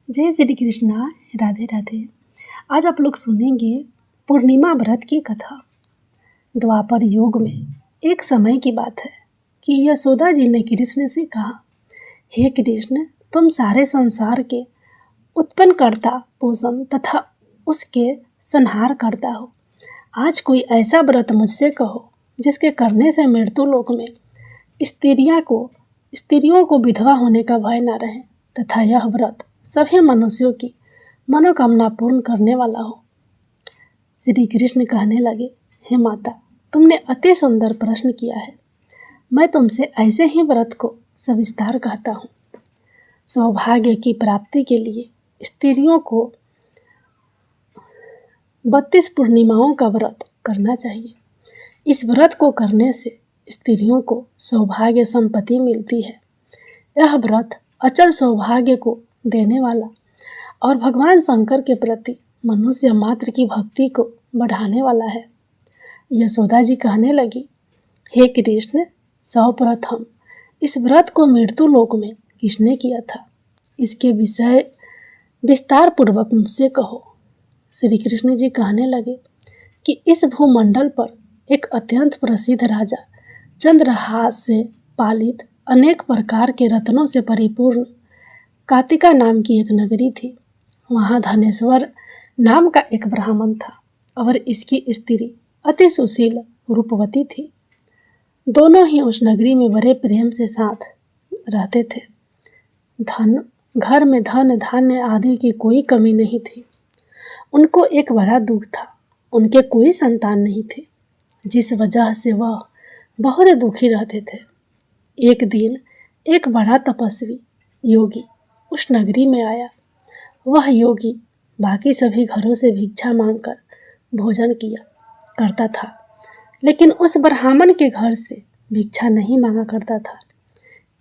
जय श्री कृष्णा। राधे राधे। आज आप लोग सुनेंगे पूर्णिमा व्रत की कथा। द्वापर युग में एक समय की बात है कि यशोदा जी ने कृष्ण से कहा, हे कृष्ण, तुम सारे संसार के उत्पन्न करता, पोषण तथा उसके संहार करता हो। आज कोई ऐसा व्रत मुझसे कहो जिसके करने से मृत्यु लोक में स्त्रियों को विधवा होने का भय न रहे तथा यह व्रत सभी मनुष्यों की मनोकामना पूर्ण करने वाला हो। श्री कृष्ण कहने लगे, हे माता, तुमने अति सुंदर प्रश्न किया है। मैं तुमसे ऐसे ही व्रत को सविस्तार कहता हूँ। सौभाग्य की प्राप्ति के लिए स्त्रियों को 32 पूर्णिमाओं का व्रत करना चाहिए। इस व्रत को करने से स्त्रियों को सौभाग्य संपत्ति मिलती है। यह व्रत अचल सौभाग्य को देने वाला और भगवान शंकर के प्रति मनुष्य मात्र की भक्ति को बढ़ाने वाला है। यशोदा जी कहने लगी, हे कृष्ण, सर्वप्रथम इस व्रत को मृत्यु लोक में किसने किया था, इसके विषय विस्तार पूर्वक मुझसे कहो। श्री कृष्ण जी कहने लगे कि इस भूमंडल पर एक अत्यंत प्रसिद्ध राजा चंद्रहास से पालित अनेक प्रकार के रत्नों से परिपूर्ण कातिका नाम की एक नगरी थी। वहाँ धनेश्वर नाम का एक ब्राह्मण था और इसकी स्त्री अति सुशील रूपवती थी। दोनों ही उस नगरी में बड़े प्रेम से साथ रहते थे। घर में धन धान्य आदि की कोई कमी नहीं थी। उनको एक बड़ा दुख था, उनके कोई संतान नहीं थे, जिस वजह से वह बहुत दुखी रहते थे। एक दिन एक बड़ा तपस्वी योगी उस नगरी में आया। वह योगी बाकी सभी घरों से भिक्षा मांगकर भोजन किया करता था, लेकिन उस ब्राह्मण के घर से भिक्षा नहीं मांगा करता था।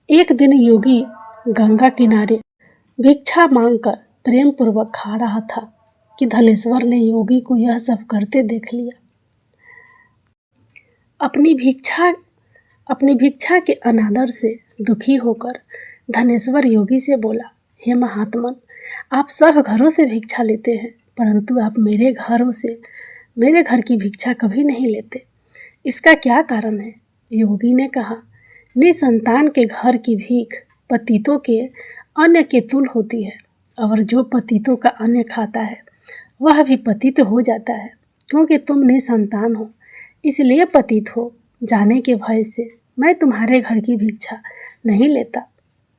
एक दिन योगी गंगा किनारे भिक्षा मांगकर प्रेम पूर्वक खा रहा था कि धनेश्वर ने योगी को यह सब करते देख लिया। अपनी भिक्षा के अनादर से दुखी होकर धनेश्वर योगी से बोला, हे महात्मन, आप सब घरों से भिक्षा लेते हैं, परंतु आप मेरे घर की भिक्षा कभी नहीं लेते। इसका क्या कारण है? योगी ने कहा, निसंतान के घर की भीख पतितों के अन्न के तुल्य होती है, और जो पतितों का अन्न खाता है वह भी पतित हो जाता है। क्योंकि तुम निसंतान हो, इसलिए पतित हो जाने के भय से मैं तुम्हारे घर की भिक्षा नहीं लेता।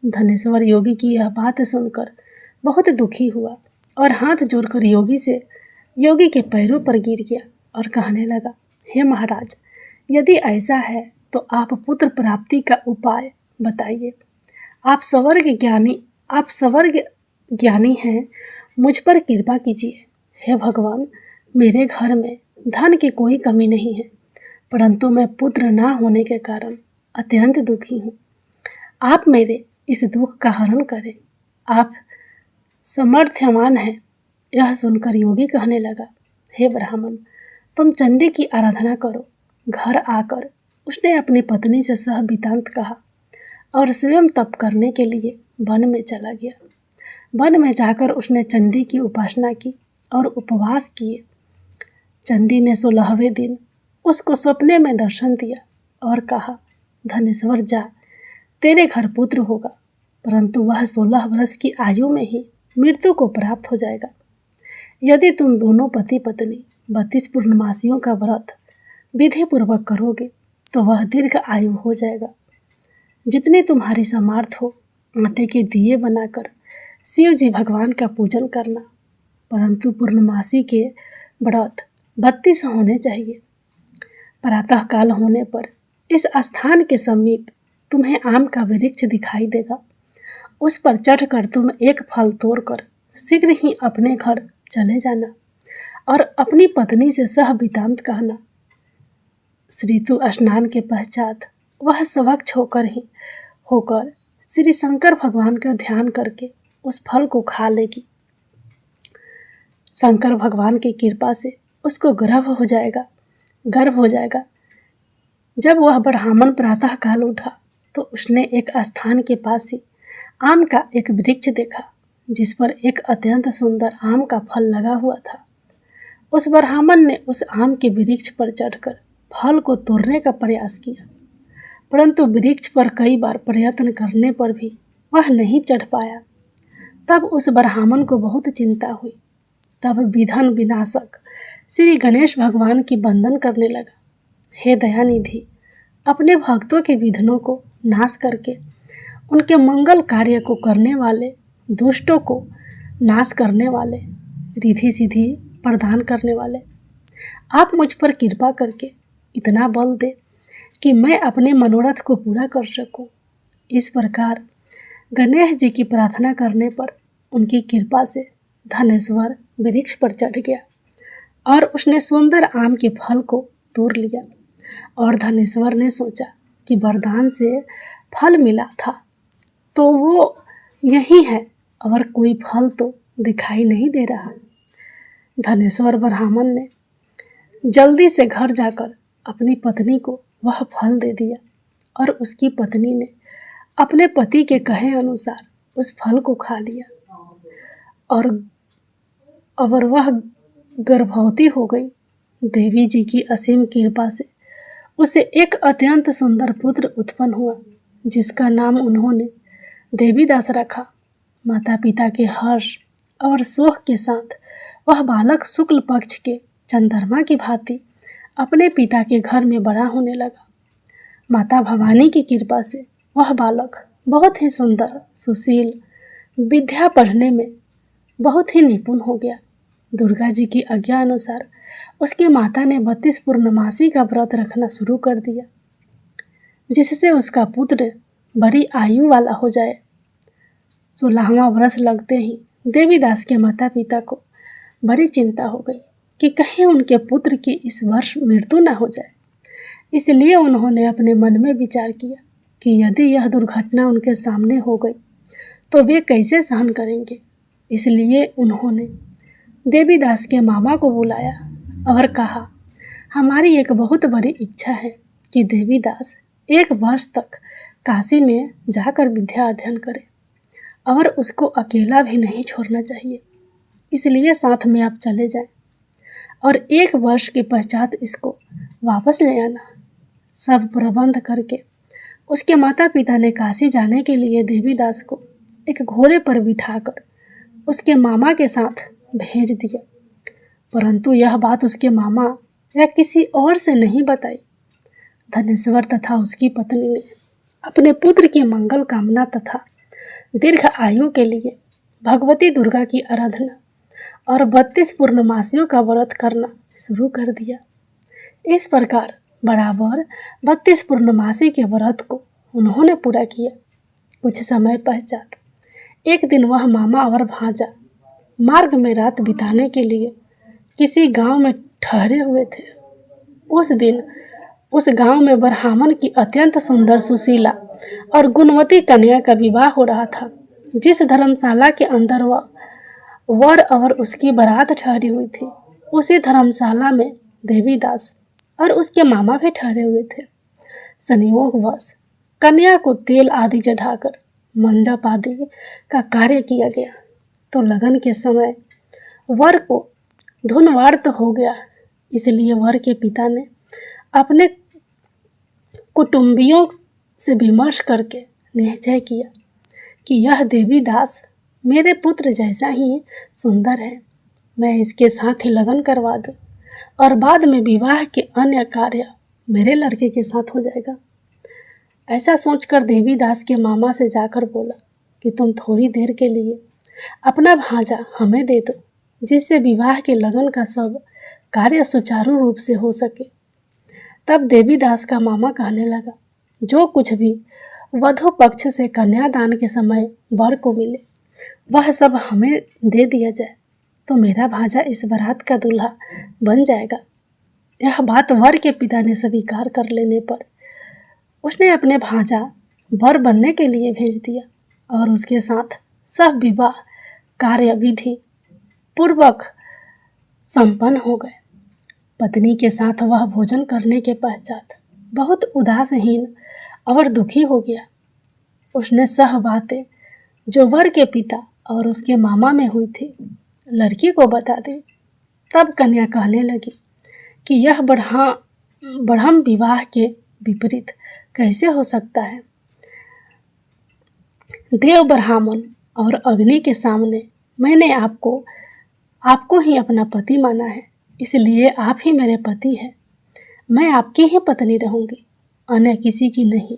धनेश्वर योगी की यह बात सुनकर बहुत दुखी हुआ और हाथ जोड़कर योगी के पैरों पर गिर गया और कहने लगा, हे महाराज, यदि ऐसा है तो आप पुत्र प्राप्ति का उपाय बताइए। आप स्वर्ग ज्ञानी हैं, मुझ पर कृपा कीजिए। हे भगवान, मेरे घर में धन की कोई कमी नहीं है, परंतु मैं पुत्र ना होने के कारण अत्यंत दुखी हूँ। आप मेरे इस दुख का हरण करें, आप समर्थवान हैं। यह सुनकर योगी कहने लगा, हे ब्राह्मण, तुम चंडी की आराधना करो। घर आकर उसने अपनी पत्नी से सह वृत्तांत कहा और स्वयं तप करने के लिए वन में चला गया। वन में जाकर उसने चंडी की उपासना की और उपवास किए। चंडी ने 16वें दिन उसको सपने में दर्शन दिया और कहा, धनेश्वर जा, तेरे घर पुत्र होगा, परंतु वह 16 वर्ष की आयु में ही मृत्यु को प्राप्त हो जाएगा। यदि तुम दोनों पति पत्नी 32 पूर्णमासियों का व्रत विधि पूर्वक करोगे तो वह दीर्घ आयु हो जाएगा। जितनी तुम्हारी सामर्थ्य हो, आटे के दिए बनाकर शिव जी भगवान का पूजन करना, परंतु पूर्णमासी के व्रत 32 होने चाहिए। प्रातःकाल होने पर इस स्थान के समीप तुम्हें आम का वृक्ष दिखाई देगा। उस पर चढ़कर तुम एक फल तोड़कर शीघ्र ही अपने घर चले जाना और अपनी पत्नी से सह वृत्तांत कहना। ऋतु स्नान के पश्चात वह स्वच्छ होकर श्री शंकर भगवान का ध्यान करके उस फल को खा लेगी। शंकर भगवान की कृपा से उसको गर्भ हो जाएगा। जब वह ब्राह्मण प्रातःकाल उठा तो उसने एक स्थान के पास ही आम का एक वृक्ष देखा। जिस पर एक अत्यंत सुंदर आम का फल लगा हुआ था। उस ब्राह्मण ने उस आम के वृक्ष पर चढ़कर फल को तोड़ने का प्रयास किया, परंतु वृक्ष पर कई बार प्रयत्न करने पर भी वह नहीं चढ़ पाया। तब उस ब्राह्मण को बहुत चिंता हुई। तब विघ्न विनाशक श्री गणेश भगवान की वंदन करने लगा। हे दयानिधि, अपने भक्तों के विघ्नों को नाश करके उनके मंगल कार्य को करने वाले, दुष्टों को नाश करने वाले, रिद्धि सिद्धि प्रदान करने वाले, आप मुझ पर कृपा करके इतना बल दे कि मैं अपने मनोरथ को पूरा कर सकूं। इस प्रकार गणेश जी की प्रार्थना करने पर उनकी कृपा से धनेश्वर वृक्ष पर चढ़ गया और उसने सुंदर आम के फल को तोड़ लिया। और धनेश्वर ने सोचा कि वरदान से फल मिला था तो वो यही है और कोई फल तो दिखाई नहीं दे रहा। धनेश्वर ब्राह्मण ने जल्दी से घर जाकर अपनी पत्नी को वह फल दे दिया और उसकी पत्नी ने अपने पति के कहे अनुसार उस फल को खा लिया और वह गर्भवती हो गई। देवी जी की असीम कृपा से उसे एक अत्यंत सुंदर पुत्र उत्पन्न हुआ, जिसका नाम उन्होंने देवीदास रखा। माता पिता के हर्ष और शोक के साथ वह बालक शुक्ल पक्ष के चंद्रमा की भांति अपने पिता के घर में बड़ा होने लगा। माता भवानी की कृपा से वह बालक बहुत ही सुंदर, सुशील, विद्या पढ़ने में बहुत ही निपुण हो गया। दुर्गा जी की आज्ञा अनुसार उसकी माता ने 32 पूर्णमासी का व्रत रखना शुरू कर दिया, जिससे उसका पुत्र बड़ी आयु वाला हो जाए। 16वां वर्ष लगते ही देवीदास के माता पिता को बड़ी चिंता हो गई कि कहीं उनके पुत्र की इस वर्ष मृत्यु न हो जाए। इसलिए उन्होंने अपने मन में विचार किया कि यदि यह दुर्घटना उनके सामने हो गई तो वे कैसे सहन करेंगे। इसलिए उन्होंने देवीदास के मामा को बुलाया और कहा, हमारी एक बहुत बड़ी इच्छा है कि देवीदास 1 वर्ष तक काशी में जाकर विद्या अध्ययन करे और उसको अकेला भी नहीं छोड़ना चाहिए। इसलिए साथ में आप चले जाएं और 1 वर्ष के पश्चात इसको वापस ले आना। सब प्रबंध करके उसके माता पिता ने काशी जाने के लिए देवीदास को एक घोड़े पर बिठाकर उसके मामा के साथ भेज दिया, परंतु यह बात उसके मामा या किसी और से नहीं बताई। धनेश्वर तथा उसकी पत्नी ने अपने पुत्र की मंगल कामना तथा दीर्घ आयु के लिए भगवती दुर्गा की आराधना और 32 पूर्णमासियों का व्रत करना शुरू कर दिया। इस प्रकार बराबर 32 पूर्णमासी के व्रत को उन्होंने पूरा किया। कुछ समय पश्चात एक दिन वह मामा और भांजा मार्ग में रात बिताने के लिए किसी गांव में ठहरे हुए थे। उस दिन उस गांव में ब्राह्मण की अत्यंत सुंदर, सुशीला और गुणवती कन्या का विवाह हो रहा था। जिस धर्मशाला के अंदर वह वर और उसकी बारात ठहरी हुई थी, उसी धर्मशाला में देवीदास और उसके मामा भी ठहरे हुए थे। संयोगवश कन्या को तेल आदि चढ़ाकर मंडप आदि का कार्य किया गया तो लगन के समय वर को धुनवार्त हो गया। इसलिए वर के पिता ने अपने कुटुंबियों से विमर्श करके निश्चय किया कि यह देवीदास मेरे पुत्र जैसा ही सुंदर है, मैं इसके साथ ही लगन करवा दूं और बाद में विवाह के अन्य कार्य मेरे लड़के के साथ हो जाएगा। ऐसा सोचकर देवीदास के मामा से जाकर बोला कि तुम थोड़ी देर के लिए अपना भांजा हमें दे दो, जिससे विवाह के लगन का सब कार्य सुचारू रूप से हो सके। तब देवीदास का मामा कहने लगा, जो कुछ भी वधू पक्ष से कन्यादान के समय वर को मिले वह सब हमें दे दिया जाए तो मेरा भांजा इस बारात का दूल्हा बन जाएगा। यह बात वर के पिता ने स्वीकार कर लेने पर उसने अपने भांजा वर बनने के लिए भेज दिया और उसके साथ सब विवाह कार्य विधि पूर्वक संपन्न हो गए। पत्नी के साथ वह भोजन करने के पश्चात बहुत उदासहीन और दुखी हो गया। उसने सह बातें जो वर के पिता और उसके मामा में हुई थी, लड़की को बता दे। तब कन्या कहने लगी कि यह ब्रह्म विवाह के विपरीत कैसे हो सकता है। देव ब्राह्मण और अग्नि के सामने मैंने आपको ही अपना पति माना है, इसलिए आप ही मेरे पति हैं। मैं आपकी ही पत्नी रहूंगी, अन्य किसी की नहीं।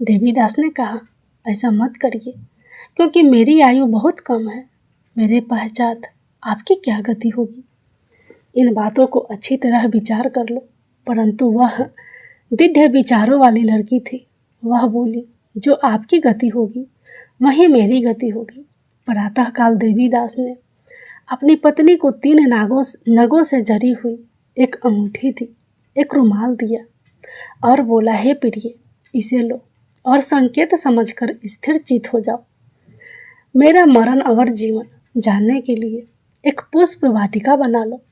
देवीदास ने कहा, ऐसा मत करिए, क्योंकि मेरी आयु बहुत कम है। मेरे पश्चात आपकी क्या गति होगी। इन बातों को अच्छी तरह विचार कर लो। परंतु वह दृढ़ विचारों वाली लड़की थी। वह बोली, जो आपकी गति होगी वही मेरी गति होगी। प्रातःकाल देवीदास ने अपनी पत्नी को 3 नगों से जरी हुई एक अंगूठी दी, एक रुमाल दिया और बोला, हे प्रिय, इसे लो और संकेत समझकर स्थिर चित हो जाओ। मेरा मरण और जीवन जानने के लिए एक पुष्प वाटिका बना लो।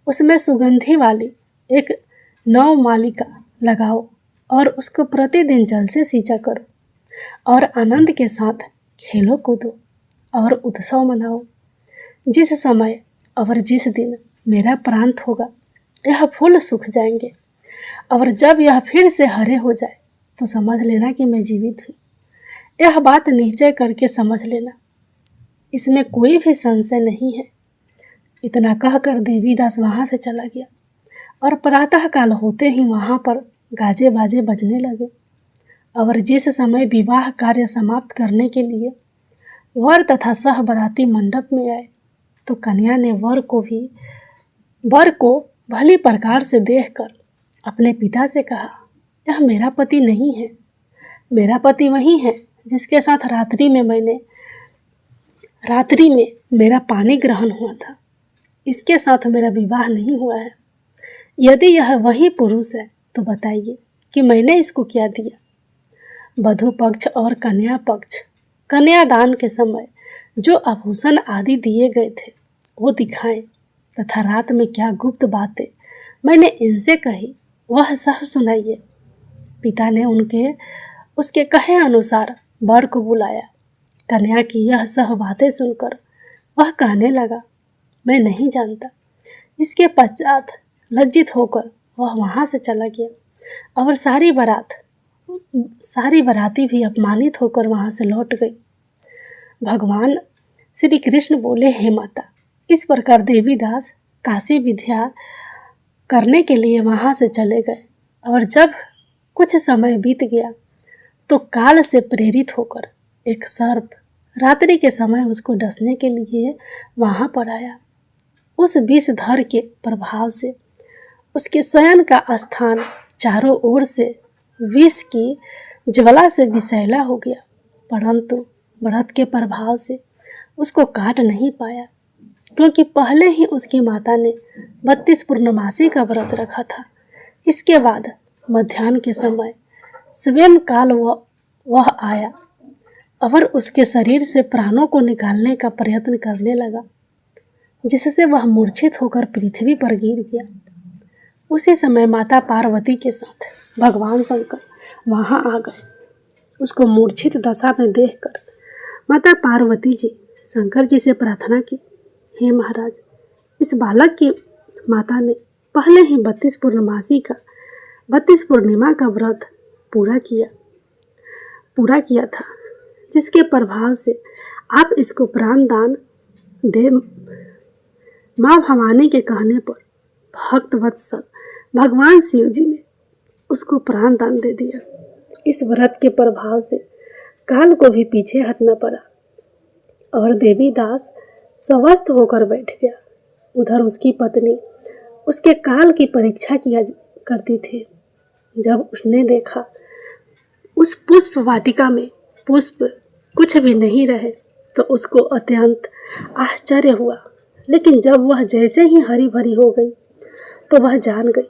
उसमें सुगंधी वाली एक नवमालिका लगाओ और उसको प्रतिदिन जल से सींचा करो और आनंद के साथ खेलो कूदो और उत्सव मनाओ। जिस समय और जिस दिन मेरा प्रांत होगा, यह फूल सूख जाएंगे और जब यह फिर से हरे हो जाए तो समझ लेना कि मैं जीवित हूँ। यह बात निश्चय करके समझ लेना, इसमें कोई भी संशय नहीं है। इतना कहकर देवीदास वहाँ से चला गया और प्रातःकाल होते ही वहाँ पर गाजे बाजे बजने लगे। और जिस समय विवाह कार्य समाप्त करने के लिए वर तथा सह बराती मंडप में आए तो कन्या ने वर को भली प्रकार से देखकर अपने पिता से कहा, यह मेरा पति नहीं है। मेरा पति वही है जिसके साथ रात्रि में मेरा पानी ग्रहण हुआ था। इसके साथ मेरा विवाह नहीं हुआ है। यदि यह वही पुरुष है तो बताइए कि मैंने इसको क्या दिया। वधू पक्ष और कन्या पक्ष कन्यादान के समय जो आभूषण आदि दिए गए थे वो दिखाएं तथा रात में क्या गुप्त बातें मैंने इनसे कही वह सब सुनाइए। पिता ने उसके कहे अनुसार वर को बुलाया। कन्या की यह सब बातें सुनकर वह कहने लगा, मैं नहीं जानता। इसके पश्चात लज्जित होकर वह वहाँ से चला गया और सारी बाराती भी अपमानित होकर वहाँ से लौट गई। भगवान श्री कृष्ण बोले, हे माता, इस प्रकार देवीदास काशी विद्या करने के लिए वहाँ से चले गए। और जब कुछ समय बीत गया तो काल से प्रेरित होकर एक सर्प रात्रि के समय उसको डसने के लिए वहाँ पर आया। उस विषधर के प्रभाव से उसके शयन का स्थान चारों ओर से विष की ज्वाला से विषैला हो गया, परंतु व्रत के प्रभाव से उसको काट नहीं पाया, क्योंकि पहले ही उसकी माता ने 32 पूर्णमासी का व्रत रखा था। इसके बाद मध्याह्न के समय स्वयं काल वह आया और उसके शरीर से प्राणों को निकालने का प्रयत्न करने लगा, जिससे वह मूर्छित होकर पृथ्वी पर गिर गया। उसी समय माता पार्वती के साथ भगवान शंकर वहाँ आ गए। उसको मूर्छित दशा में देखकर माता पार्वती जी शंकर जी से प्रार्थना की, हे महाराज, इस बालक की माता ने पहले ही 32 पूर्णिमा का व्रत पूरा किया था, जिसके प्रभाव से आप इसको प्राण दान दे। माँ भवानी के कहने पर भक्त वत्सल भगवान शिव जी ने उसको प्राण दान दे दिया। इस व्रत के प्रभाव से काल को भी पीछे हटना पड़ा और देवीदास स्वस्थ होकर बैठ गया। उधर उसकी पत्नी उसके काल की परीक्षा किया करती थी। जब उसने देखा उस पुष्प वाटिका में पुष्प कुछ भी नहीं रहे तो उसको अत्यंत आश्चर्य हुआ, लेकिन जब वह जैसे ही हरी भरी हो गई तो वह जान गई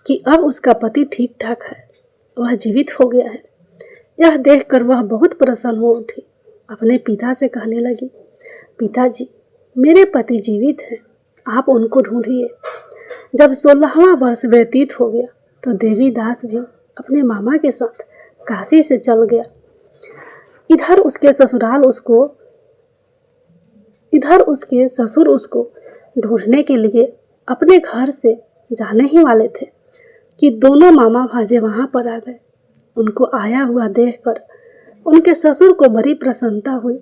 कि अब उसका पति ठीक ठाक है, वह जीवित हो गया है। यह देखकर वह बहुत प्रसन्न हो उठी। अपने पिता से कहने लगी, पिताजी, मेरे पति जीवित हैं, आप उनको ढूंढिए। जब 16वां वर्ष व्यतीत हो गया तो देवीदास भी अपने मामा के साथ काशी से चल गया। इधर उसके ससुराल उसको इधर उसके ससुर उसको ढूंढने के लिए अपने घर से जाने ही वाले थे कि दोनों मामा भांजे वहां पर आ गए। उनको आया हुआ देखकर उनके ससुर को बड़ी प्रसन्नता हुई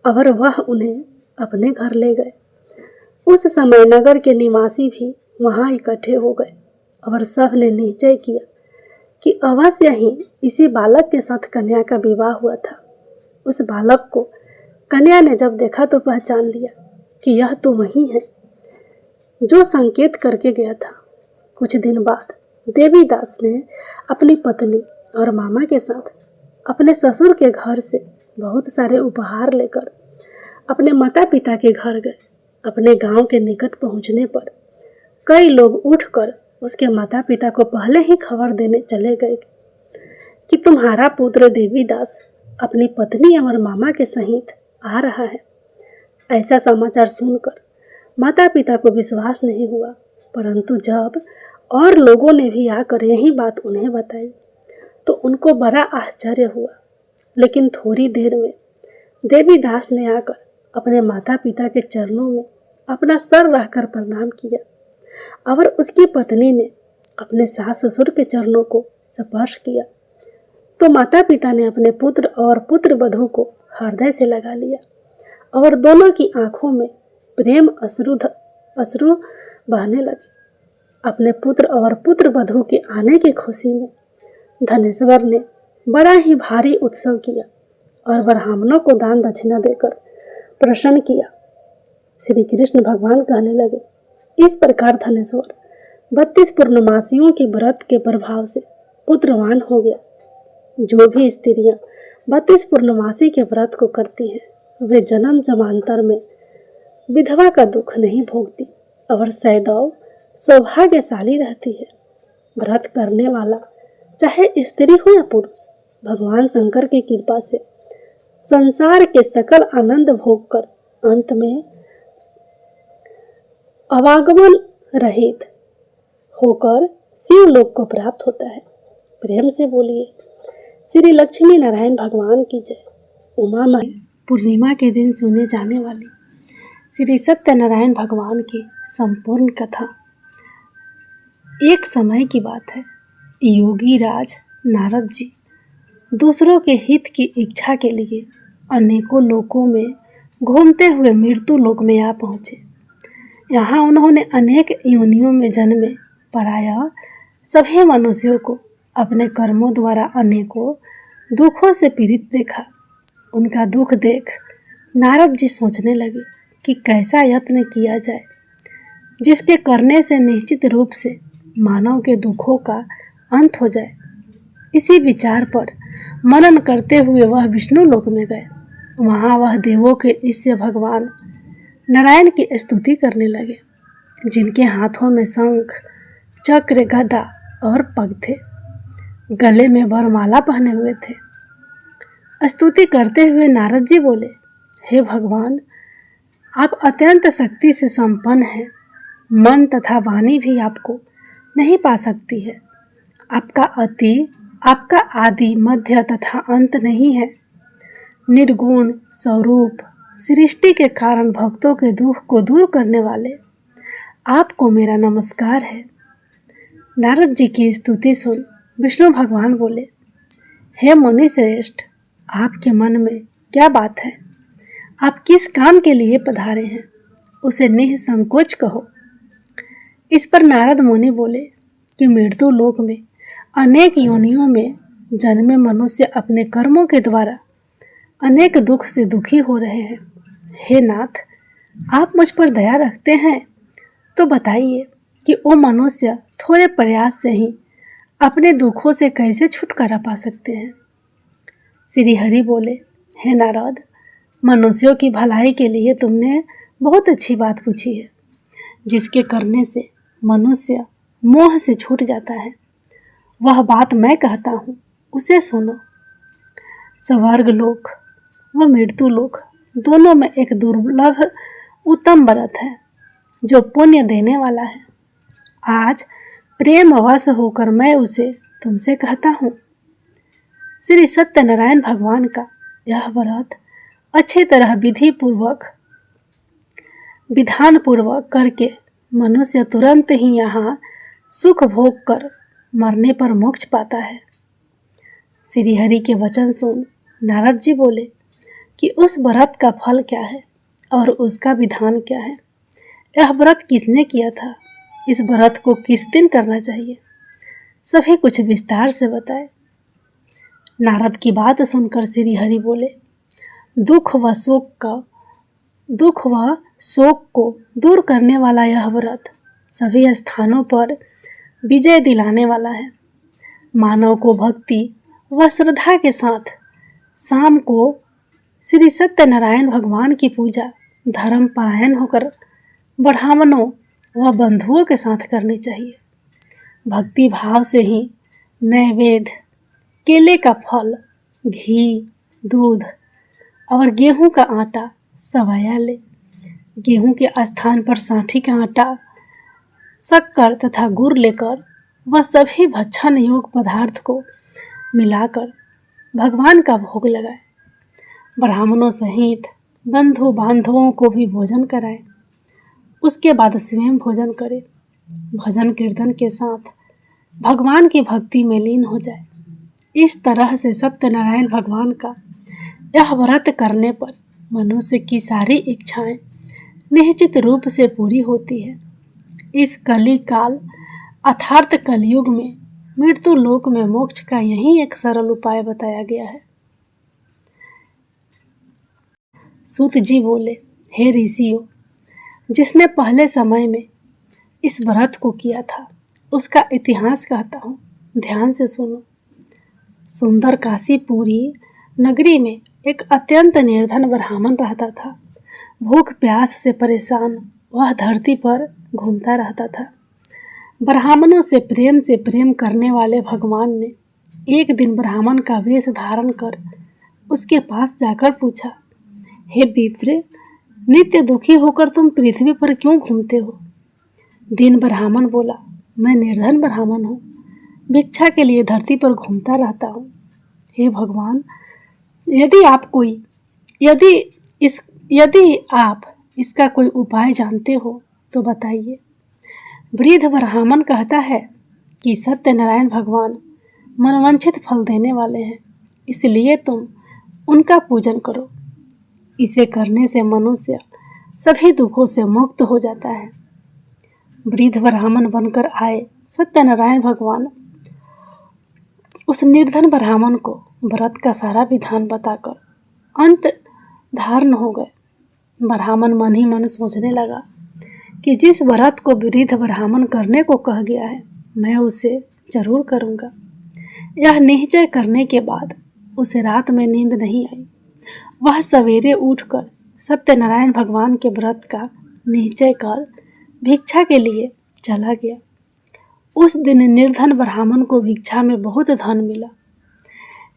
और वह उन्हें अपने घर ले गए। उस समय नगर के निवासी भी वहां इकट्ठे हो गए और सब ने निश्चय किया कि अवश्य ही इसी बालक के साथ कन्या का विवाह हुआ था। उस बालक को कन्या ने जब देखा तो पहचान लिया कि यह तो वही है जो संकेत करके गया था। कुछ दिन बाद देवीदास ने अपनी पत्नी और मामा के साथ अपने ससुर के घर से बहुत सारे उपहार लेकर अपने माता पिता के घर गए। अपने गांव के निकट पहुंचने पर कई लोग उठकर उसके माता पिता को पहले ही खबर देने चले गए कि तुम्हारा पुत्र देवीदास अपनी पत्नी और मामा के सहित आ रहा है। ऐसा समाचार सुनकर माता पिता को विश्वास नहीं हुआ, परंतु जब और लोगों ने भी आकर यही बात उन्हें बताई तो उनको बड़ा आश्चर्य हुआ। लेकिन थोड़ी देर में देवीदास ने आकर अपने माता पिता के चरणों में अपना सर रखकर प्रणाम किया और उसकी पत्नी ने अपने सास ससुर के चरणों को स्पर्श किया तो माता पिता ने अपने पुत्र और पुत्र वधू को हृदय से लगा लिया और दोनों की आंखों में प्रेम अश्रु बहने लगे। अपने पुत्र और पुत्र वधू के आने की खुशी में धनेश्वर ने बड़ा ही भारी उत्सव किया और ब्राह्मणों को दान दक्षिणा देकर प्रसन्न किया। श्री कृष्ण भगवान कहने लगे, इस प्रकार धनेश्वर 32 पूर्णमासियों के व्रत के प्रभाव से पुत्रवान हो गया। जो भी स्त्रियां 32 पूर्णमासी के व्रत को करती हैं वे जन्म जन्मांतर में विधवा का दुख नहीं भोगती और सदैव सौभाग्यशाली रहती है। व्रत करने वाला चाहे स्त्री हो या पुरुष भगवान शंकर की कृपा से संसार के सकल आनंद भोग कर अंत में अवागमन रहित होकर शिवलोक को प्राप्त होता है। प्रेम से बोलिए श्री लक्ष्मी नारायण भगवान की जय। उमा माई पूर्णिमा के दिन सुने जाने वाली श्री सत्यनारायण भगवान की संपूर्ण कथा। एक समय की बात है, योगी राज नारद जी दूसरों के हित की इच्छा के लिए अनेकों लोकों में घूमते हुए मृत्यु लोक में आ पहुँचे। यहाँ उन्होंने अनेक योनियों में जन्मे पराया सभी मनुष्यों को अपने कर्मों द्वारा अनेकों दुखों से पीड़ित देखा। उनका दुख देख नारद जी सोचने लगे कि कैसा यत्न किया जाए जिसके करने से निश्चित रूप से मानव के दुखों का अंत हो जाए। इसी विचार पर मनन करते हुए वह विष्णु लोक में गए। वहाँ वह देवों के ईश्वर भगवान नारायण की स्तुति करने लगे, जिनके हाथों में शंख चक्र गदा और पग थे, गले में वरमाला पहने हुए थे। स्तुति करते हुए नारद जी बोले, हे भगवान, आप अत्यंत शक्ति से संपन्न हैं। मन तथा वाणी भी आपको नहीं पा सकती है। आपका आदि मध्य तथा अंत नहीं है। निर्गुण स्वरूप सृष्टि के कारण भक्तों के दुख को दूर करने वाले आपको मेरा नमस्कार है। नारद जी की स्तुति सुन विष्णु भगवान बोले, हे मुनि श्रेष्ठ, आपके मन में क्या बात है? आप किस काम के लिए पधारे हैं? उसे निसंकोच कहो। इस पर नारद मुनि बोले कि मृत्यु लोक में अनेक योनियों में जन्मे मनुष्य अपने कर्मों के द्वारा अनेक दुख से दुखी हो रहे हैं। हे नाथ, आप मुझ पर दया रखते हैं तो बताइए कि वो मनुष्य थोड़े प्रयास से ही अपने दुखों से कैसे छुटकारा पा सकते हैं। श्री हरि बोले, हे नारद, मनुष्यों की भलाई के लिए तुमने बहुत अच्छी बात पूछी है। जिसके करने से मनुष्य मोह से छूट जाता है, वह बात मैं कहता हूँ, उसे सुनो। स्वर्ग लोक व मृत्यु लोक दोनों में एक दुर्लभ उत्तम व्रत है जो पुण्य देने वाला है। आज प्रेम वश होकर मैं उसे तुमसे कहता हूँ। श्री सत्यनारायण भगवान का यह व्रत अच्छी तरह विधि पूर्वक विधान पूर्वक करके मनुष्य तुरंत ही यहाँ सुख भोग कर मरने पर मोक्ष पाता है। श्री हरि के वचन सुन नारद जी बोले कि उस व्रत का फल क्या है और उसका विधान क्या है। यह व्रत किसने किया था, इस व्रत को किस दिन करना चाहिए, सभी कुछ विस्तार से बताए। नारद की बात सुनकर श्री हरि बोले, दुख व शोक को दूर करने वाला यह व्रत सभी स्थानों पर विजय दिलाने वाला है। मानव को भक्ति व श्रद्धा के साथ शाम को श्री सत्यनारायण भगवान की पूजा धर्म परायण होकर ब्राह्मणों व बंधुओं के साथ करनी चाहिए। भक्ति भाव से ही नैवेद्य, केले का फल, घी, दूध और गेहूं का आटा सवाया ले। गेहूं के स्थान पर सांठी का आटा, शक्कर तथा गुड़ लेकर वह सभी भक्षण योग्य पदार्थ को मिलाकर भगवान का भोग लगाए। ब्राह्मणों सहित बंधु बांधवों को भी भोजन कराए। उसके बाद स्वयं भोजन करे। भजन कीर्तन के साथ भगवान की भक्ति में लीन हो जाए। इस तरह से सत्यनारायण भगवान का यह व्रत करने पर मनुष्य की सारी इच्छाएं निश्चित रूप से पूरी होती है। इस कली काल अर्थात कलयुग में मृत्यु लोक में मोक्ष का यही एक सरल उपाय बताया गया है। सूत जी बोले, हे ऋषियों, जिसने पहले समय में इस व्रत को किया था उसका इतिहास कहता हूँ, ध्यान से सुनो। सुंदर काशीपुरी नगरी में एक अत्यंत निर्धन ब्राह्मण रहता था। भूख प्यास से परेशान वह धरती पर घूमता रहता था। ब्राह्मणों से प्रेम करने वाले भगवान ने एक दिन ब्राह्मण का वेश धारण कर उसके पास जाकर पूछा, हे विप्र, नित्य दुखी होकर तुम पृथ्वी पर क्यों घूमते हो? दीन ब्राह्मण बोला, मैं निर्धन ब्राह्मण हूँ, भिक्षा के लिए धरती पर घूमता रहता हूँ। हे भगवान, यदि आप इसका कोई उपाय जानते हो तो बताइए। वृद्ध ब्राह्मण कहता है कि सत्यनारायण भगवान मनवांछित फल देने वाले हैं, इसलिए तुम उनका पूजन करो। इसे करने से मनुष्य सभी दुखों से मुक्त हो जाता है। वृद्ध ब्राह्मण बनकर आए सत्यनारायण भगवान उस निर्धन ब्राह्मण को व्रत का सारा विधान बताकर अंत धारण हो गए। ब्राह्मण मन ही मन सोचने लगा कि जिस व्रत को वृद्ध ब्राह्मण करने को कह गया है मैं उसे जरूर करूँगा। यह निश्चय करने के बाद उसे रात में नींद नहीं आई। वह सवेरे उठकर सत्यनारायण भगवान के व्रत का निश्चय कर भिक्षा के लिए चला गया। उस दिन निर्धन ब्राह्मण को भिक्षा में बहुत धन मिला,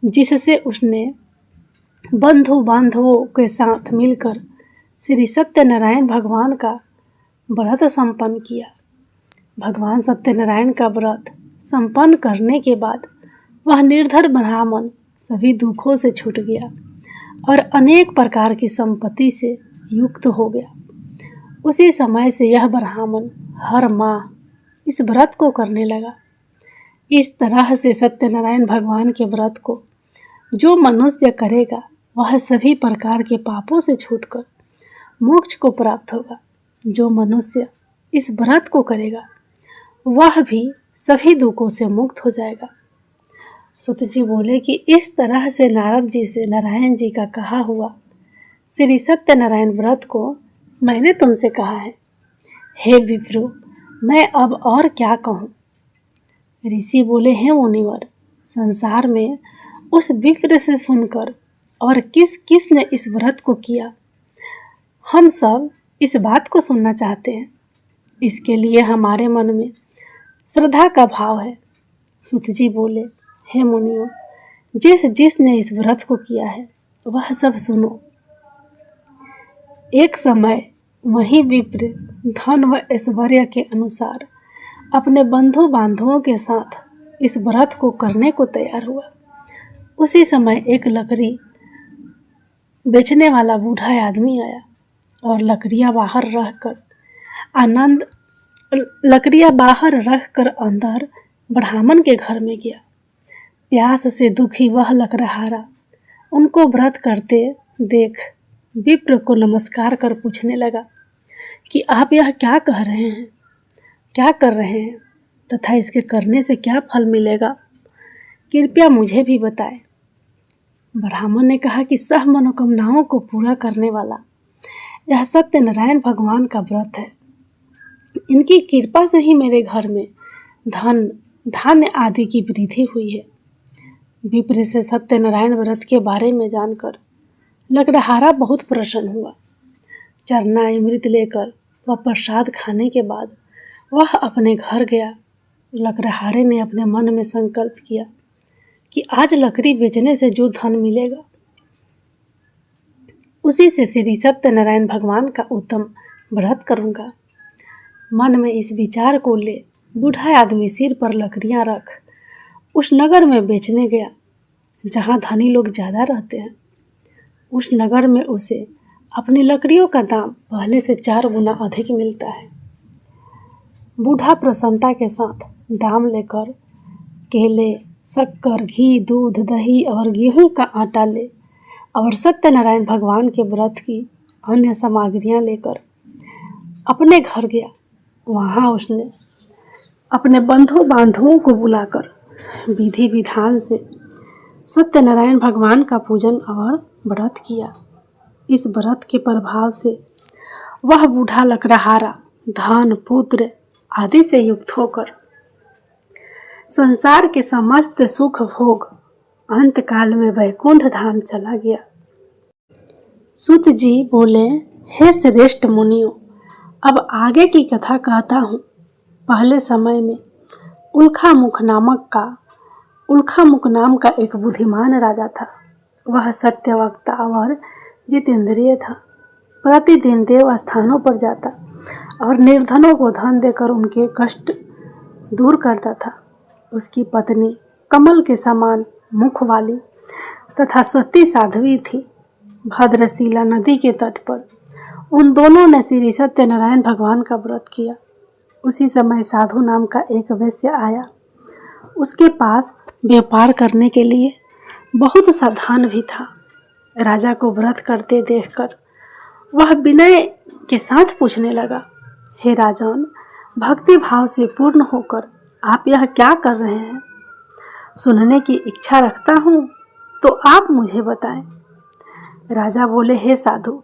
जिससे उसने बंधु बांधवों के साथ मिलकर श्री सत्यनारायण भगवान का व्रत संपन्न किया। भगवान सत्यनारायण का व्रत संपन्न करने के बाद वह निर्धन ब्राह्मण सभी दुखों से छूट गया और अनेक प्रकार की संपत्ति से युक्त हो गया। उसी समय से यह ब्राह्मण हर माह इस व्रत को करने लगा। इस तरह से सत्यनारायण भगवान के व्रत को जो मनुष्य करेगा वह सभी प्रकार के पापों से छूटकर मोक्ष को प्राप्त होगा। जो मनुष्य इस व्रत को करेगा वह भी सभी दुखों से मुक्त हो जाएगा। सूत जी बोले कि इस तरह से नारद जी से नारायण जी का कहा हुआ श्री सत्यनारायण व्रत को मैंने तुमसे कहा है। हे विप्रो, मैं अब और क्या कहूँ? ऋषि बोले, हे मुनिवर, संसार में उस विप्र से सुनकर और किस किस ने इस व्रत को किया, हम सब इस बात को सुनना चाहते हैं। इसके लिए हमारे मन में श्रद्धा का भाव है। सूत जी बोले, हे मुनियों, जिसने इस व्रत को किया है वह सब सुनो। एक समय वही विप्र धन व ऐश्वर्य के अनुसार अपने बंधु बांधवों के साथ इस व्रत को करने को तैयार हुआ। उसी समय एक लकड़ी बेचने वाला बूढ़ा आदमी आया और लकड़ियाँ बाहर रख कर अंदर ब्राह्मण के घर में गया। प्यास से दुखी वह लकड़हारा उनको व्रत करते देख विप्र को नमस्कार कर पूछने लगा कि आप यह क्या कर रहे हैं तथा इसके करने से क्या फल मिलेगा, कृपया मुझे भी बताएं। ब्राह्मण ने कहा कि सब मनोकामनाओं को पूरा करने वाला यह सत्यनारायण भगवान का व्रत है। इनकी कृपा से ही मेरे घर में धान्य आदि की वृद्धि हुई है। विप्र से सत्यनारायण व्रत के बारे में जानकर लकड़हारा बहुत प्रसन्न हुआ। चरना अमृत लेकर वह प्रसाद खाने के बाद वह अपने घर गया। लकड़हारे ने अपने मन में संकल्प किया कि आज लकड़ी बेचने से जो धन मिलेगा उसी से श्री सत्यनारायण भगवान का उत्तम व्रत करूँगा। मन में इस विचार को ले बूढ़ा आदमी सिर पर लकड़ियाँ रख उस नगर में बेचने गया जहाँ धनी लोग ज़्यादा रहते हैं। उस नगर में उसे अपनी लकड़ियों का दाम पहले से 4 गुना अधिक मिलता है। बूढ़ा प्रसन्नता के साथ दाम लेकर केले, शक्कर, घी, दूध, दही और गेहूं का आटा ले और सत्यनारायण भगवान के व्रत की अन्य सामग्रियां लेकर अपने घर गया। वहाँ उसने अपने बंधु बांधवों को बुलाकर विधि विधान से सत्यनारायण भगवान का पूजन और व्रत किया। इस व्रत के प्रभाव से वह बूढ़ा लकड़हारा धन, पुत्र आदि से युक्त होकर संसार के समस्त सुख भोग अंत काल में वैकुंठ धाम चला गया। सूत जी बोले, हे श्रेष्ठ मुनियों, अब आगे की कथा कहता हूँ। पहले समय में उल्खामुख नाम का एक बुद्धिमान राजा था। वह सत्यवक्ता और जितेंद्रिय था। प्रतिदिन देव स्थानों पर जाता और निर्धनों को धन देकर उनके कष्ट दूर करता था। उसकी पत्नी कमल के समान मुख वाली तथा सती साध्वी थी। भद्रशिला नदी के तट पर उन दोनों ने श्री सत्यनारायण भगवान का व्रत किया। उसी समय साधु नाम का एक वैश्य आया। उसके पास व्यापार करने के लिए बहुत सा धन भी था। राजा को व्रत करते देखकर वह विनय के साथ पूछने लगा, हे राजन, भक्ति भाव से पूर्ण होकर आप यह क्या कर रहे हैं? सुनने की इच्छा रखता हूँ तो आप मुझे बताएं। राजा बोले, हे साधु,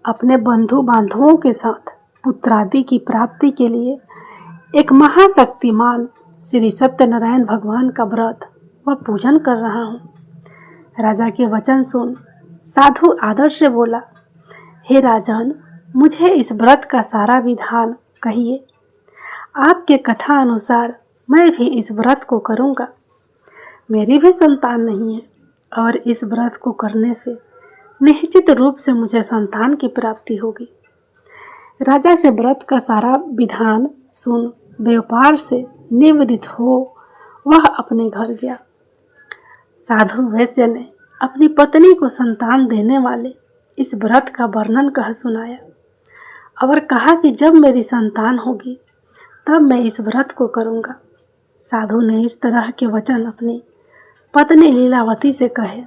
अपने बंधु बांधवों के साथ पुत्रादि की प्राप्ति के लिए एक महाशक्तिमान श्री सत्यनारायण भगवान का व्रत व पूजन कर रहा हूँ। राजा के वचन सुन साधु आदर से बोला, हे राजन, मुझे इस व्रत का सारा विधान कहिए। आपके कथा अनुसार मैं भी इस व्रत को करूँगा। मेरी भी संतान नहीं है और इस व्रत को करने से निश्चित रूप से मुझे संतान की प्राप्ति होगी। राजा से व्रत का सारा विधान सुन व्यापार से निवृत्त हो वह अपने घर गया। साधु वैश्य ने अपनी पत्नी को संतान देने वाले इस व्रत का वर्णन कह सुनाया और कहा कि जब मेरी संतान होगी तब मैं इस व्रत को करूँगा। साधु ने इस तरह के वचन अपनी पत्नी लीलावती से कहे।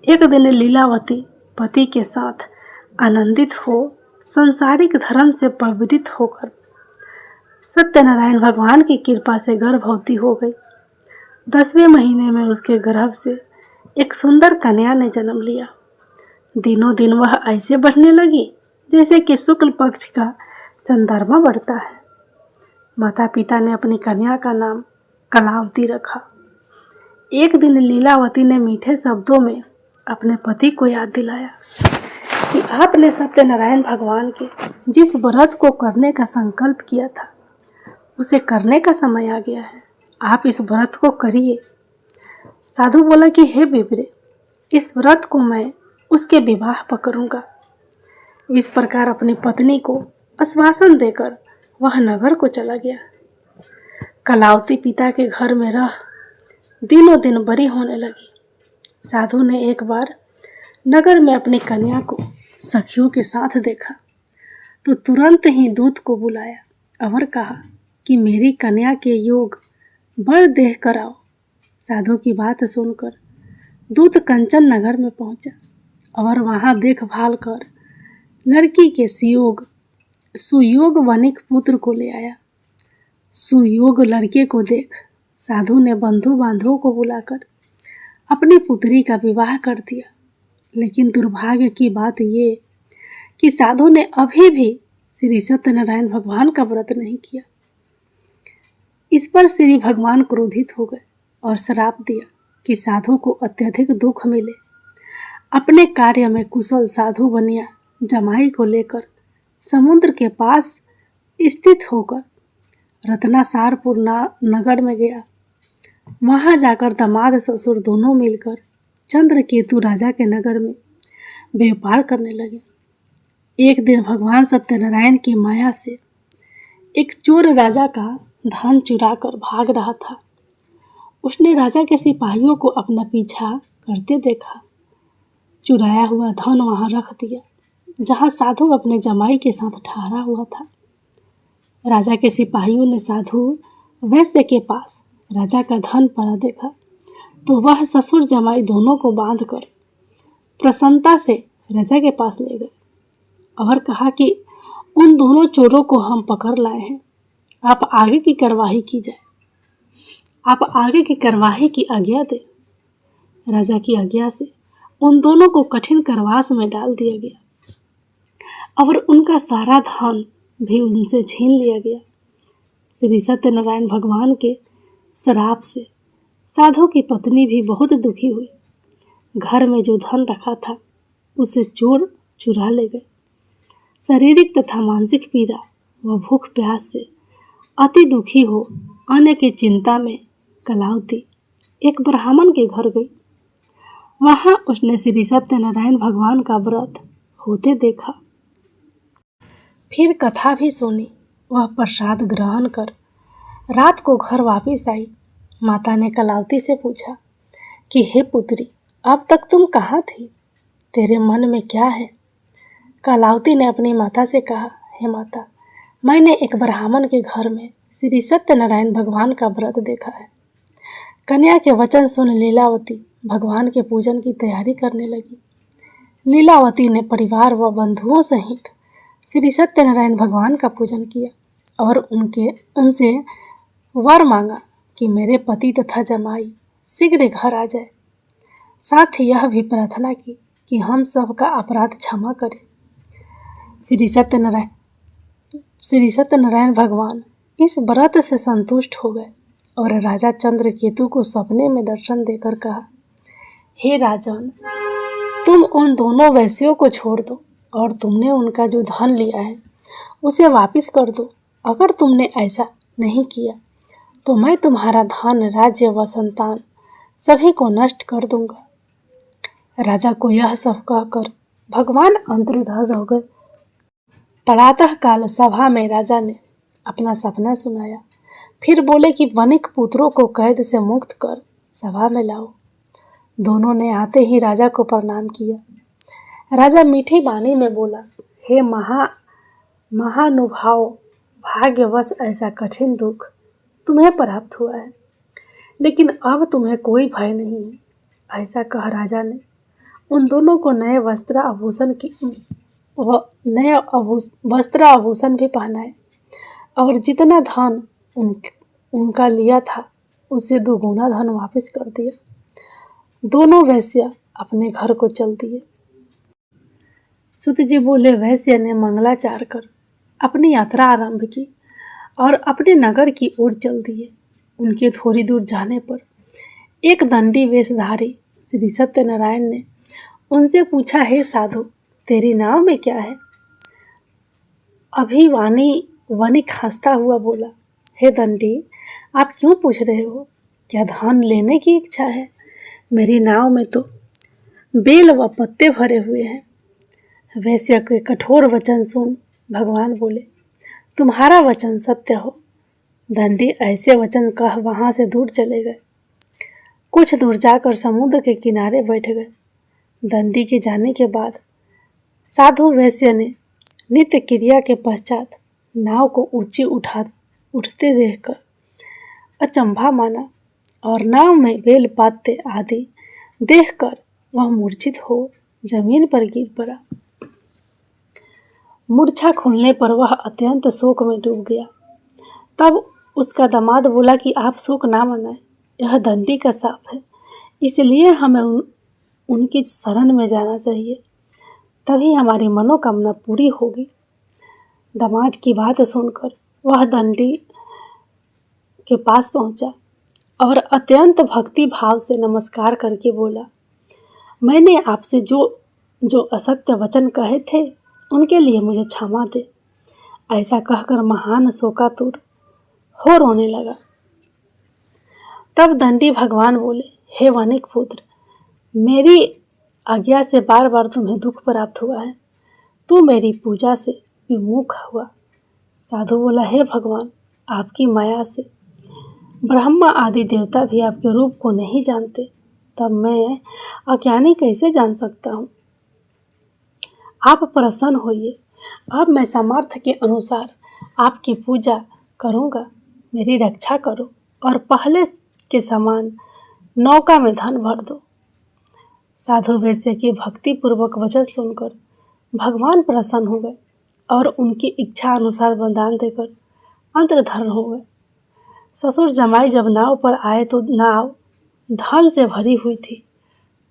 एक दिन लीलावती पति के साथ आनंदित हो सांसारिक धर्म से प्रवृत्त होकर सत्यनारायण भगवान की कृपा से गर्भवती हो गई। 10वें महीने में उसके गर्भ से एक सुंदर कन्या ने जन्म लिया। दिनों दिन वह ऐसे बढ़ने लगी जैसे कि शुक्ल पक्ष का चंद्रमा बढ़ता है। माता पिता ने अपनी कन्या का नाम कलावती रखा। एक दिन लीलावती ने मीठे शब्दों में अपने पति को याद दिलाया कि आपने सत्यनारायण भगवान के जिस व्रत को करने का संकल्प किया था उसे करने का समय आ गया है। आप इस व्रत को करिए। साधु बोला कि हे विप्र, इस व्रत को मैं उसके विवाह पर करूँगा। इस प्रकार अपनी पत्नी को आश्वासन देकर वह नगर को चला गया। कलावती पिता के घर में रह दिनों दिन बड़ी होने लगी। साधु ने एक बार नगर में अपनी कन्या को सखियों के साथ देखा। तो तुरंत ही दूत को बुलाया और कहा कि मेरी कन्या के योग वर देख कर आओ। साधु की बात सुनकर दूत कंचन नगर में पहुंचा और वहां देखभाल कर लड़की के सुयोग वनिक पुत्र को ले आया। सुयोग लड़के को देख साधु ने बंधु बांधवों को बुलाकर अपनी पुत्री का विवाह कर दिया। लेकिन दुर्भाग्य की बात ये कि साधु ने अभी भी श्री सत्यनारायण भगवान का व्रत नहीं किया। इस पर श्री भगवान क्रोधित हो गए और श्राप दिया कि साधु को अत्यधिक दुख मिले। अपने कार्य में कुशल साधु बनिया जमाई को लेकर समुद्र के पास स्थित होकर रत्नासारपुर नगर में गया। वहां जाकर दामाद ससुर दोनों मिलकर चंद्रकेतु राजा के नगर में व्यापार करने लगे। एक दिन भगवान सत्यनारायण की माया से एक चोर राजा का धन चुरा कर भाग रहा था। उसने राजा के सिपाहियों को अपना पीछा करते देखा। चुराया हुआ धन वहां रख दिया जहां साधु अपने जमाई के साथ ठहरा हुआ था। राजा के सिपाहियों ने साधु वैश्य के पास राजा का धन पड़ा देखा तो वह ससुर जमाई दोनों को बांधकर प्रसन्नता से राजा के पास ले गए और कहा कि उन दोनों चोरों को हम पकड़ लाए हैं, आप आगे की कार्यवाही की जाए, आप आगे की कार्यवाही की आज्ञा दें। राजा की आज्ञा से उन दोनों को कठिन कारावास में डाल दिया गया और उनका सारा धन भी उनसे छीन लिया गया। श्री सत्यनारायण भगवान के श्राप से साधु की पत्नी भी बहुत दुखी हुई। घर में जो धन रखा था उसे चोर चुरा ले गए। शारीरिक तथा मानसिक पीड़ा व भूख प्यास से अति दुखी हो अन्न की चिंता में कलावती एक ब्राह्मण के घर गई। वहां उसने श्री सत्यनारायण भगवान का व्रत होते देखा। फिर कथा भी सुनी। वह प्रसाद ग्रहण कर रात को घर वापस आई। माता ने कलावती से पूछा कि हे पुत्री, अब तक तुम कहाँ थी? तेरे मन में क्या है? कलावती ने अपनी माता से कहा, हे माता, मैंने एक ब्राह्मण के घर में श्री सत्यनारायण भगवान का व्रत देखा है। कन्या के वचन सुन लीलावती भगवान के पूजन की तैयारी करने लगी। लीलावती ने परिवार व बंधुओं सहित श्री सत्यनारायण भगवान का पूजन किया और उनसे वर मांगा कि मेरे पति तथा जमाई शीघ्र घर आ जाए। साथ ही यह भी प्रार्थना की कि हम सब का अपराध क्षमा करें। श्री सत्यनारायण भगवान इस व्रत से संतुष्ट हो गए और राजा चंद्रकेतु को सपने में दर्शन देकर कहा, हे राजन, तुम उन दोनों वैश्यों को छोड़ दो और तुमने उनका जो धन लिया है उसे वापस कर दो। अगर तुमने ऐसा नहीं किया तो मैं तुम्हारा धन, राज्य व संतान सभी को नष्ट कर दूंगा। राजा को यह सब कहकर भगवान अंतर्धान हो गए। प्रातः काल सभा में राजा ने अपना सपना सुनाया। फिर बोले कि वनिक पुत्रों को कैद से मुक्त कर सभा में लाओ। दोनों ने आते ही राजा को प्रणाम किया। राजा मीठी वाणी में बोला, हे महानुभाव, भाग्यवश ऐसा कठिन दुख तुम्हें प्राप्त हुआ है, लेकिन अब तुम्हें कोई भय नहीं है। ऐसा कह राजा ने उन दोनों को नए वस्त्र आभूषण भी पहनाए और जितना धन उनका लिया था उसे दुगुना धन वापस कर दिया। दोनों वैश्य अपने घर को चल दिए। सूत जी बोले, वैश्य ने मंगलाचार कर अपनी यात्रा आरंभ की और अपने नगर की ओर चल दिए। उनके थोड़ी दूर जाने पर एक दंडी वेशधारी श्री सत्यनारायण ने उनसे पूछा, हे साधु, तेरी नाव में क्या है? वनिक हंसता हुआ बोला, हे दंडी, आप क्यों पूछ रहे हो? क्या धन लेने की इच्छा है? मेरी नाव में तो बेल व पत्ते भरे हुए हैं। वैश्य के कठोर वचन सुन भगवान बोले, तुम्हारा वचन सत्य हो। दंडी ऐसे वचन कह वहां से दूर चले गए। कुछ दूर जाकर समुद्र के किनारे बैठ गए। दंडी के जाने के बाद साधु वैश्य ने नित्य क्रिया के पश्चात नाव को ऊंची उठते देखकर अचंभा माना और नाव में बेल पाते आदि देखकर वह मूर्छित हो जमीन पर गिर पड़ा। मूर्छा खुलने पर वह अत्यंत शोक में डूब गया। तब उसका दामाद बोला कि आप शोक ना मनाएं, यह दंडी का शाप है, इसलिए हमें उनकी शरण में जाना चाहिए, तभी हमारी मनोकामना पूरी होगी। दामाद की बात सुनकर वह दंडी के पास पहुंचा और अत्यंत भक्ति भाव से नमस्कार करके बोला, मैंने आपसे जो असत्य वचन कहे थे उनके लिए मुझे क्षमा दे। ऐसा कहकर महान शोकातुर हो रोने लगा। तब दंडी भगवान बोले, हे वणिक पुत्र, मेरी आज्ञा से बार बार तुम्हें दुख प्राप्त हुआ है, तू मेरी पूजा से विमुख हुआ। साधु बोला, हे भगवान, आपकी माया से ब्रह्मा आदि देवता भी आपके रूप को नहीं जानते, तब मैं अज्ञानी कैसे जान सकता हूँ। आप प्रसन्न होइए, अब मैं सामर्थ्य के अनुसार आपकी पूजा करूँगा, मेरी रक्षा करो और पहले के समान नौका में धन भर दो। साधु वैश्य के भक्ति पूर्वक वचन सुनकर भगवान प्रसन्न हो गए और उनकी इच्छा अनुसार वरदान देकर अंतर्धान हो गए। ससुर जमाई जब नाव पर आए तो नाव धन से भरी हुई थी।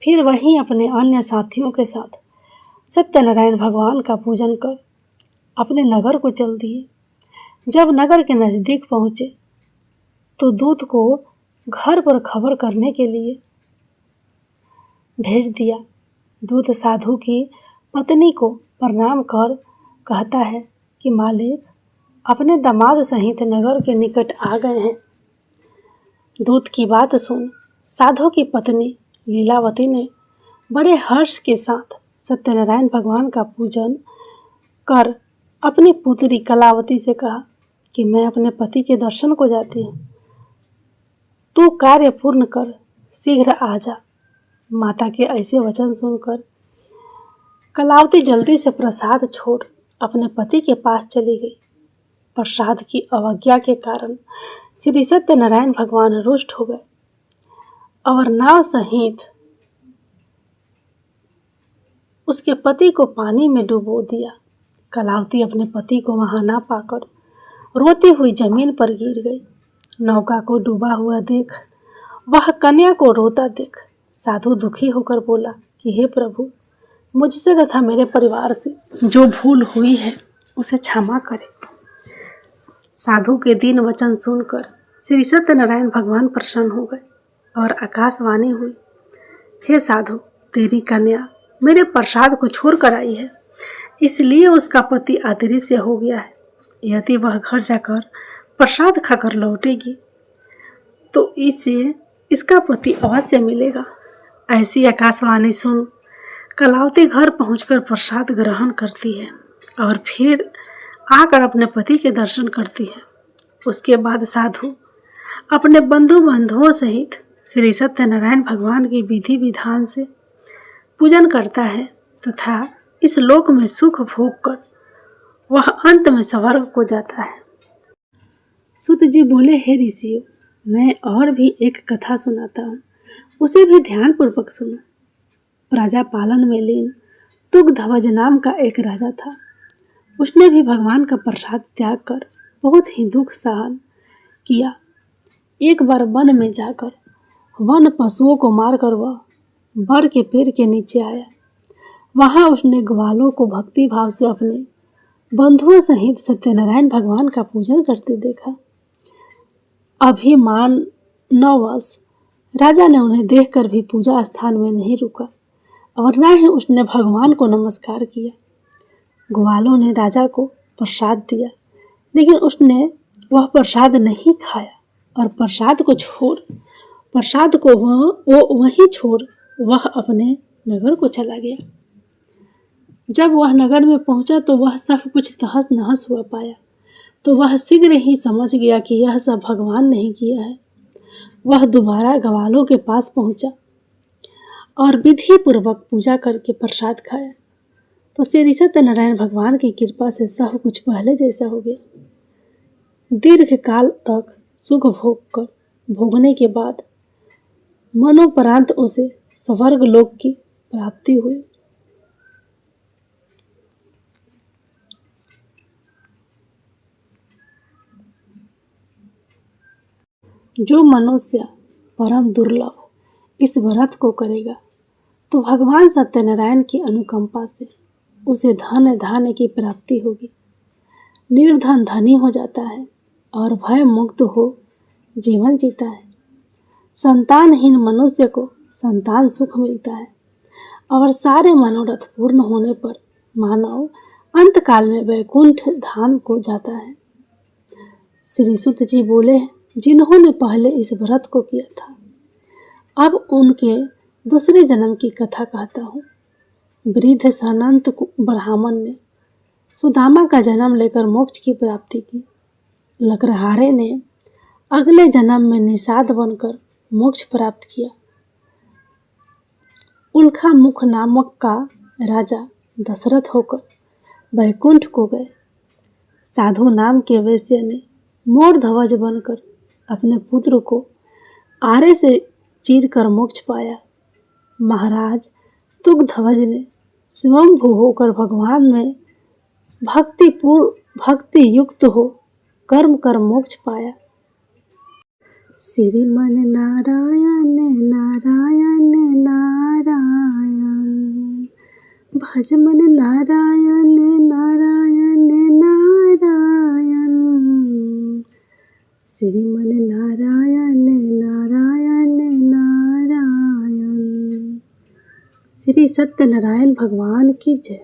फिर वहीं अपने अन्य साथियों के साथ सत्यनारायण भगवान का पूजन कर अपने नगर को चल दिए। जब नगर के नज़दीक पहुँचे तो दूत को घर पर खबर करने के लिए भेज दिया। दूत साधु की पत्नी को प्रणाम कर कहता है कि मालिक अपने दामाद सहित नगर के निकट आ गए हैं। दूत की बात सुन साधु की पत्नी लीलावती ने बड़े हर्ष के साथ सत्यनारायण भगवान का पूजन कर अपनी पुत्री कलावती से कहा कि मैं अपने पति के दर्शन को जाती हूँ, तू कार्य पूर्ण कर शीघ्र आ जा। माता के ऐसे वचन सुनकर कलावती जल्दी से प्रसाद छोड़ अपने पति के पास चली गई। प्रसाद की अवज्ञा के कारण श्री सत्यनारायण भगवान रुष्ट हो गए और नाव सहित उसके पति को पानी में डुबो दिया। कलावती अपने पति को वहां ना पाकर रोती हुई जमीन पर गिर गई। नौका को डूबा हुआ देख वह कन्या को रोता देख साधु दुखी होकर बोला कि हे प्रभु, मुझसे तथा मेरे परिवार से जो भूल हुई है उसे क्षमा करें। साधु के दीन वचन सुनकर श्री सत्यनारायण भगवान प्रसन्न हो गए और आकाशवाणी हुई, हे साधु, तेरी कन्या मेरे प्रसाद को छोड़ कर आई है, इसलिए उसका पति अदृश्य हो गया है। यदि वह घर जाकर प्रसाद खाकर लौटेगी तो इसे इसका पति अवश्य मिलेगा। ऐसी आकाशवाणी सुन कलावती घर पहुंचकर प्रसाद ग्रहण करती है और फिर आकर अपने पति के दर्शन करती है। उसके बाद साधु अपने बंधुओं सहित श्री सत्यनारायण भगवान की विधि विधान से पूजन करता है तथा इस लोक में सुख भोग कर वह अंत में स्वर्ग को जाता है। सूत जी बोले, हे ऋषियों, मैं और भी एक कथा सुनाता हूँ, उसे भी ध्यान पूर्वक सुनो। प्रजा पालन में लीन तुगध्वज नाम का एक राजा था। उसने भी भगवान का प्रसाद त्याग कर बहुत ही दुख सहन किया। एक बार वन में जाकर वन पशुओं को मारकर वह बड़ के पेड़ के नीचे आया। वहां उसने ग्वालों को भक्ति भाव से अपने बंधुओं सहित सत्यनारायण भगवान का पूजन करते देखा। अभिमानवश राजा ने उन्हें देखकर भी पूजा स्थान में नहीं रुका और न ही उसने भगवान को नमस्कार किया। ग्वालों ने राजा को प्रसाद दिया, लेकिन उसने वह प्रसाद नहीं खाया और प्रसाद को वहीं छोड़ वह अपने नगर को चला गया। जब वह नगर में पहुंचा तो वह सब कुछ तहस नहस हुआ पाया, तो वह शीघ्र ही समझ गया कि यह सब भगवान नहीं किया है। वह दोबारा ग्वालों के पास पहुंचा और विधि पूर्वक पूजा करके प्रसाद खाया। तो श्री सत्यनारायण भगवान की कृपा से सब कुछ पहले जैसा हो गया। दीर्घ काल तक सुख भोगने के बाद मनोपरांत उसे स्वर्ग लोक की प्राप्ति हुई। जो मनुष्य परम दुर्लभ इस व्रत को करेगा तो भगवान सत्यनारायण की अनुकंपा से उसे धन धान्य की प्राप्ति होगी। निर्धन धनी हो जाता है और भय मुक्त हो जीवन जीता है। संतानहीन मनुष्य को संतान सुख मिलता है और सारे मनोरथ पूर्ण होने पर मानव अंतकाल में वैकुंठ धाम को जाता है। श्री सुत जी बोले, जिन्होंने पहले इस व्रत को किया था, अब उनके दूसरे जन्म की कथा कहता हूँ। वृद्ध सनंत ब्राह्मण ने सुदामा का जन्म लेकर मोक्ष की प्राप्ति की। लकड़हारे ने अगले जन्म में निषाद बनकर मोक्ष प्राप्त किया। उल्खा मुख नामक का राजा दशरथ होकर वैकुंठ को गए। साधु नाम के वैश्य ने मोर ध्वज बनकर अपने पुत्र को आरे से चीरकर मोक्ष पाया। महाराज तुगध्वज ने स्वयंभू होकर भगवान में भक्ति युक्त हो कर्म कर मोक्ष पाया। श्रीमन नारायण नारायण नारायण, भजमन नारायण नारायण नारायण, श्रीमन नारायण नारायण नारायण। श्री सत्यनारायण भगवान की जय।